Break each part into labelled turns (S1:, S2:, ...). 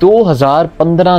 S1: 2015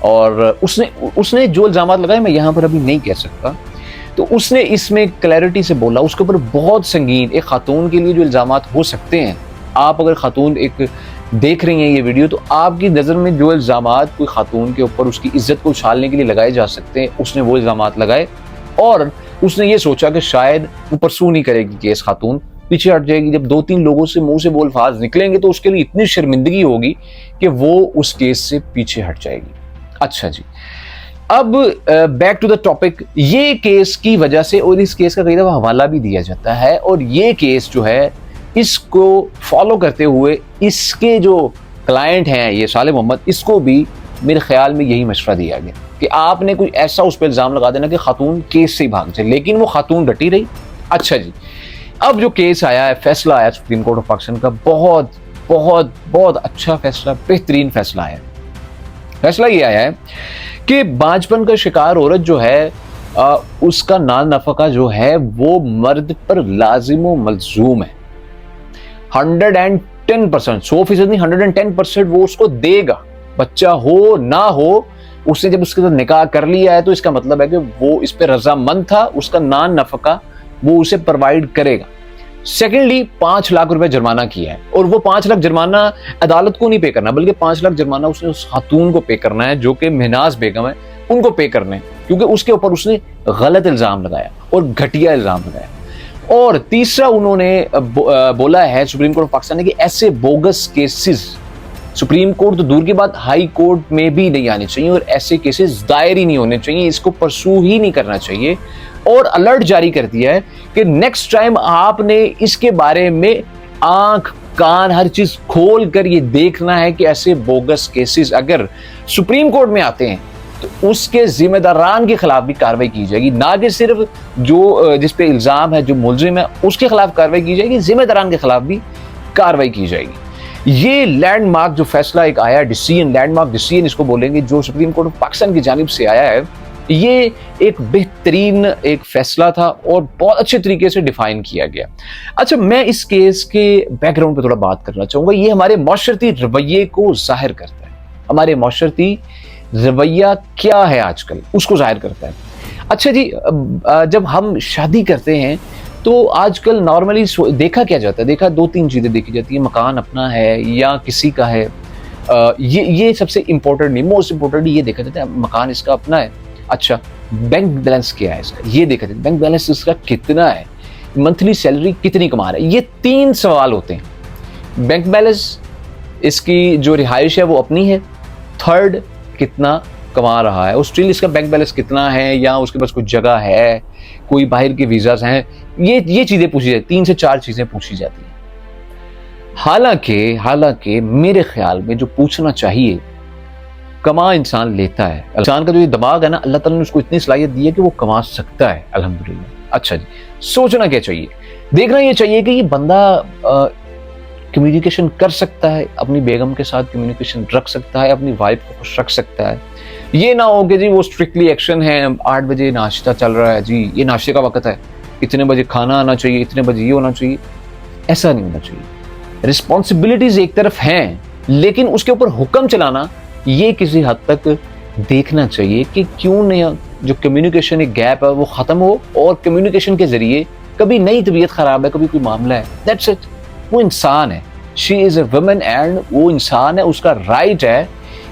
S1: اور اس نے جو الزامات لگائے میں یہاں پر ابھی نہیں کہہ سکتا. تو اس نے اس میں کلیئرٹی سے بولا, اس کے اوپر بہت سنگین ایک خاتون کے لیے جو الزامات ہو سکتے ہیں. آپ اگر خاتون ایک دیکھ رہی ہیں یہ ویڈیو, تو آپ کی نظر میں جو الزامات کوئی خاتون کے اوپر اس کی عزت کو اچھالنے کے لیے لگائے جا سکتے ہیں, اس نے وہ الزامات لگائے, اور اس نے یہ سوچا کہ شاید وہ پرسو نہیں کرے گی کیس, خاتون پیچھے ہٹ جائے گی. جب 2-3 لوگوں سے منہ سے وہ الفاظ نکلیں گے تو اس کے لیے اتنی شرمندگی ہوگی کہ وہ اس کیس سے پیچھے ہٹ جائے گی. اچھا جی, اب بیک ٹو دا ٹاپک. یہ کیس کی وجہ سے, اور اس کیس کا کئی دفعہ حوالہ بھی دیا جاتا ہے, اور یہ کیس جو ہے اس کو فالو کرتے ہوئے اس کے جو کلائنٹ ہیں یہ صالح محمد, اس کو بھی میرے خیال میں یہی مشورہ دیا گیا کہ آپ نے کوئی ایسا اس پہ الزام لگا دینا کہ خاتون کیس سے ہی بھاگ جائے, لیکن وہ خاتون ڈٹی رہی. اچھا جی, اب جو کیس آیا ہے, فیصلہ آیا سپریم کورٹ آف پاکستان کا, بہت بہت بہت اچھا فیصلہ, بہترین فیصلہ آیا. فیصلہ یہ آیا ہے کہ بانجپن کا شکار عورت جو ہے اس کا نان نفقہ جو ہے وہ مرد پر لازم و ملزوم ہے. 110%, 100% نہیں, 110% وہ اس کو دے گا, بچہ ہو نہ ہو. اس نے جب اس کے ساتھ نکاح کر لیا ہے تو اس کا مطلب ہے کہ وہ اس پہ رضامند تھا, اس کا نان نفقہ وہ اسے پرووائڈ کرے گا. سیکنڈلی 5 لاکھ روپے جرمانہ کیا ہے, اور وہ 5 لاکھ جرمانہ عدالت کو نہیں پے کرنا, بلکہ 5 لاکھ جرمانہ اس نے اس خاتون کو پے کرنا ہے جو کہ مہناز بیگم ہے, ان کو پے کرنا ہے, کیونکہ اس کے اوپر اس نے غلط الزام لگایا اور گھٹیا الزام لگایا. اور تیسرا انہوں نے بولا ہے سپریم کورٹ آف پاکستان نے کہ ایسے بوگس کیسز سپریم کورٹ تو دور کی بات ہائی کورٹ میں بھی نہیں آنے چاہیے, اور ایسے کیسز دائر ہی نہیں ہونے چاہیے, اس کو پرسو ہی نہیں کرنا چاہیے. اور الرٹ جاری کر دیا ہے کہ نیکسٹ ٹائم آپ نے اس کے بارے میں آنکھ کان ہر چیز کھول کر یہ دیکھنا ہے کہ ایسے بوگس کیسز اگر سپریم کورٹ میں آتے ہیں تو اس کے ذمہ داران کے خلاف بھی کاروائی کی جائے گی, نہ کہ صرف جو جس پہ الزام ہے, جو ملزم ہے اس کے خلاف کاروائی کی جائے گی, ذمہ داران کے خلاف بھی کاروائی کی جائے گی. یہ لینڈ مارک جو فیصلہ ایک آیا ڈیسیژن, لینڈ مارک ڈیسیژن اس کو بولیں گے, جو سپریم کورٹ آف پاکستان کی جانب سے آیا ہے, یہ ایک بہترین ایک فیصلہ تھا اور بہت اچھے طریقے سے ڈیفائن کیا گیا. اچھا, میں اس کیس کے بیک گراؤنڈ پہ تھوڑا بات کرنا چاہوں گا. یہ ہمارے معاشرتی رویے کو ظاہر کرتا ہے, ہمارے معاشرتی رویہ کیا ہے آج کل اس کو ظاہر کرتا ہے. اچھا جی, جب ہم شادی کرتے ہیں تو آج کل نارملی دیکھا کیا جاتا ہے, دیکھا 2-3 چیزیں دیکھی جاتی ہیں, مکان اپنا ہے یا کسی کا ہے. یہ سب سے امپورٹنٹ نہیں, موسٹ امپورٹنٹ یہ دیکھا جاتا ہے مکان اس کا اپنا ہے. اچھا, بینک بیلنس کیا ہے اس کا, یہ دیکھا جاتا ہے بینک بیلنس اس کا کتنا ہے, منتھلی سیلری کتنی کما رہا ہے. یہ 3 سوال ہوتے ہیں. بینک بیلنس, اس کی جو رہائش ہے وہ اپنی ہے, تھرڈ کتنا کما رہا ہے, آسٹریلیا اس کا بینک بیلنس کتنا ہے, یا اس کے پاس کوئی جگہ ہے, کوئی باہر کے ویزاز ہیں, یہ چیزیں پوچھی جاتی, 3 سے 4 چیزیں پوچھی جاتی ہیں. حالانکہ میرے خیال میں جو پوچھنا چاہیے, کما انسان لیتا ہے, انسان کا جو یہ دماغ ہے نا, اللہ تعالیٰ نے اس کو اتنی صلاحیت دی ہے کہ وہ کما سکتا ہے الحمدللہ. اچھا جی, سوچنا کیا چاہیے, دیکھنا یہ چاہیے کہ یہ بندہ کمیونیکیشن کر سکتا ہے, اپنی بیگم کے ساتھ کمیونیکیشن رکھ سکتا ہے, اپنی وائف کو خوش رکھ سکتا ہے. یہ نہ ہو کہ جی وہ اسٹرکٹلی ایکشن ہے, 8 بجے ناشتہ چل رہا ہے, جی یہ ناشتے کا وقت ہے, اتنے بجے کھانا آنا چاہیے, اتنے بجے یہ ہونا چاہیے. ایسا نہیں ہونا چاہیے. رسپانسبلٹیز ایک طرف ہیں, لیکن اس کے اوپر حکم چلانا یہ کسی حد تک دیکھنا چاہیے کہ کیوں نہیں جو کمیونیکیشن ایک گیپ ہے وہ ختم ہو, اور کمیونیکیشن کے ذریعے کبھی نئی طبیعت خراب ہے, کبھی کوئی معاملہ ہے, دیٹس اٹ. وہ انسان ہے, شی از اے وومن, اینڈ وہ انسان ہے, اس کا رائٹ ہے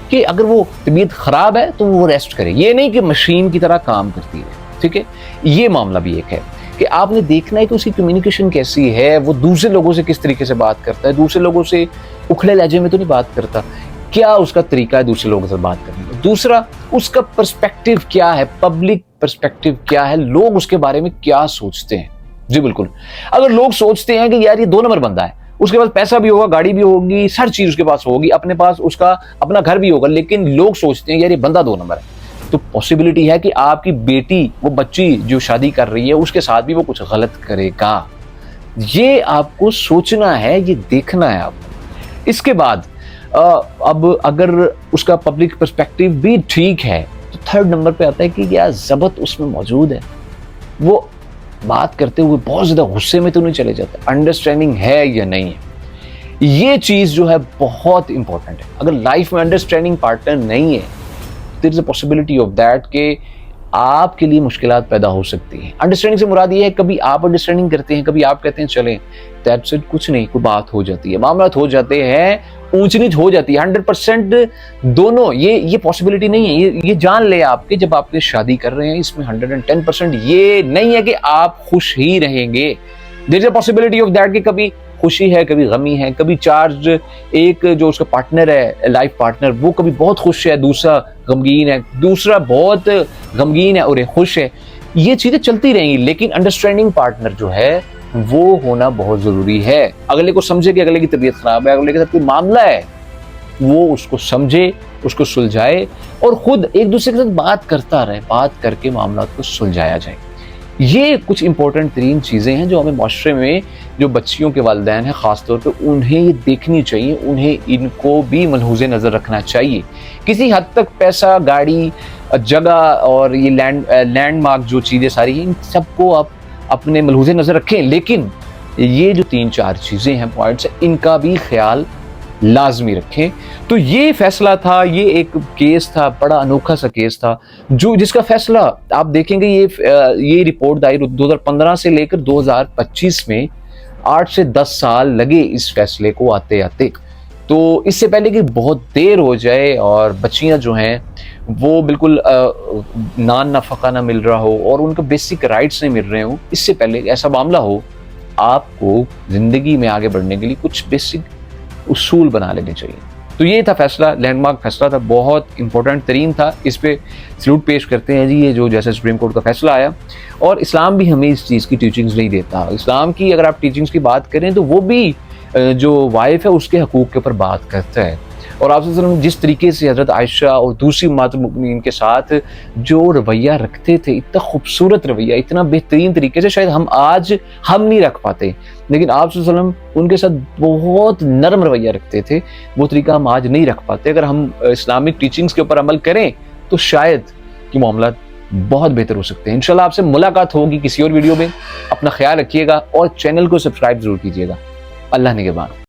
S1: کہ اگر وہ طبیعت خراب ہے تو وہ ریسٹ کرے, یہ نہیں کہ مشین کی طرح کام کرتی ہے. ٹھیک ہے, یہ معاملہ بھی ایک ہے کہ آپ نے دیکھنا ہے کہ اس کی کمیونیکیشن کیسی ہے, وہ دوسرے لوگوں سے کس طریقے سے بات کرتا ہے, دوسرے لوگوں سے اکھڑے لہجے میں تو نہیں بات کرتا, کیا اس کا طریقہ ہے دوسرے لوگوں سے بات کرنے کا. دوسرا, اس کا پرسپیکٹیو کیا ہے, پبلک پرسپیکٹیو کیا ہے, لوگ اس کے بارے میں کیا سوچتے ہیں. جی بالکل, اگر لوگ سوچتے ہیں کہ یار یہ 2 نمبر بندہ ہے, اس کے پاس پیسہ بھی ہوگا, گاڑی بھی ہوگی, ہر چیز اس کے پاس ہوگی, اپنے پاس اس کا اپنا گھر بھی ہوگا, لیکن لوگ سوچتے ہیں یار یہ بندہ 2 نمبر ہے, تو پاسبلٹی ہے کہ آپ کی بیٹی, وہ بچی جو شادی کر رہی ہے, اس کے ساتھ بھی وہ کچھ غلط کرے گا. یہ آپ کو سوچنا ہے, یہ دیکھنا ہے آپ کو. اس کے بعد اب اگر اس کا پبلک پرسپیکٹیو بھی ٹھیک ہے تو 3rd نمبر پہ آتا ہے کہ کیا ضبط اس میں موجود ہے, وہ بات کرتے ہوئے بہت زیادہ غصے میں تو نہیں چلے جاتا, انڈرسٹینڈنگ ہے یا نہیں ہے. یہ چیز جو ہے بہت امپورٹنٹ ہے. اگر لائف میں انڈرسٹینڈنگ پارٹنر نہیں ہے there is a possibility of that کہ آپ کے لیے مشکلات پیدا ہو سکتی ہیں. انڈرسٹینڈنگ سے مراد یہ ہے کبھی آپ انڈرسٹینڈنگ کرتے ہیں, کبھی آپ کہتے ہیں چلیں دیٹس اٹ, کچھ نہیں, کوئی بات ہو جاتی ہے, معاملات ہو جاتے ہیں, اونچ نیچ ہو جاتی ہے. 100% دونوں یہ پاسبلٹی نہیں ہے. یہ جان لے آپ کے جب آپ کے شادی کر رہے ہیں اس میں 110% یہ نہیں ہے کہ آپ خوش ہی رہیں گے. دیر از اے پاسبلٹی آف دیٹ کہ کبھی خوشی ہے, کبھی غمی ہے, کبھی چارج ایک جو اس کا پارٹنر ہے, لائف پارٹنر, وہ کبھی بہت خوش ہے, دوسرا غمگین ہے, دوسرا بہت غمگین ہے اور خوش ہے. یہ چیزیں چلتی رہیں گی, لیکن انڈرسٹینڈنگ پارٹنر جو ہے وہ ہونا بہت ضروری ہے. اگلے کو سمجھے کہ اگلے کی طبیعت خراب ہے, اگلے کے ساتھ کوئی معاملہ ہے, وہ اس کو سمجھے, اس کو سلجھائے اور خود ایک دوسرے کے ساتھ بات کرتا رہے, بات کر کے معاملات کو سلجھایا جائے. یہ کچھ امپورٹنٹ ترین چیزیں ہیں جو ہمیں معاشرے میں جو بچیوں کے والدین ہیں خاص طور پہ انہیں یہ دیکھنی چاہیے, انہیں ان کو بھی ملحوظ نظر رکھنا چاہیے. کسی حد تک پیسہ, گاڑی, جگہ اور یہ لینڈ مارک جو چیزیں ساری ہیں ان سب کو آپ اپنے ملحوظ نظر رکھیں, لیکن یہ جو 3-4 چیزیں ہیں, پوائنٹس, ان کا بھی خیال لازمی رکھیں. تو یہ فیصلہ تھا, یہ ایک کیس تھا, بڑا انوکھا سا کیس تھا جس کا فیصلہ آپ دیکھیں گے. یہ رپورٹ دائر 2015 سے لے کر 2025 میں 8 سے 10 سال لگے اس فیصلے کو آتے آتے. تو اس سے پہلے کہ بہت دیر ہو جائے اور بچیاں جو ہیں وہ بالکل نفقہ نہ مل رہا ہو اور ان کو بیسک رائٹس نہیں مل رہے ہوں, اس سے پہلے ایسا معاملہ ہو, آپ کو زندگی میں آگے بڑھنے کے لیے کچھ بیسک اصول بنا لینے چاہیے. تو یہ تھا فیصلہ, لینڈ مارک فیصلہ تھا, بہت امپورٹنٹ ترین تھا. اس پہ سلوٹ پیش کرتے ہیں جی یہ جو جیسے سپریم کورٹ کا فیصلہ آیا. اور اسلام بھی ہمیں اس چیز کی ٹیچنگز نہیں دیتا. اسلام کی اگر آپ ٹیچنگز کی بات کریں تو وہ بھی جو وائف ہے اس کے حقوق کے اوپر بات کرتا ہے. اور آپ صلی اللہ علیہ وسلم جس طریقے سے حضرت عائشہ اور دوسری امہات المؤمنین کے ساتھ جو رویہ رکھتے تھے, اتنا خوبصورت رویہ, اتنا بہترین طریقے سے شاید ہم نہیں رکھ پاتے, لیکن آپ صلی اللہ علیہ وسلم ان کے ساتھ بہت نرم رویہ رکھتے تھے. وہ طریقہ ہم آج نہیں رکھ پاتے. اگر ہم اسلامک ٹیچنگز کے اوپر عمل کریں تو شاید کہ معاملات بہت بہتر ہو سکتے ہیں. انشاءاللہ آپ سے ملاقات ہوگی کسی اور ویڈیو میں. اپنا خیال رکھیے گا اور چینل کو سبسکرائب ضرور کیجیے گا. اللہ نگہبان.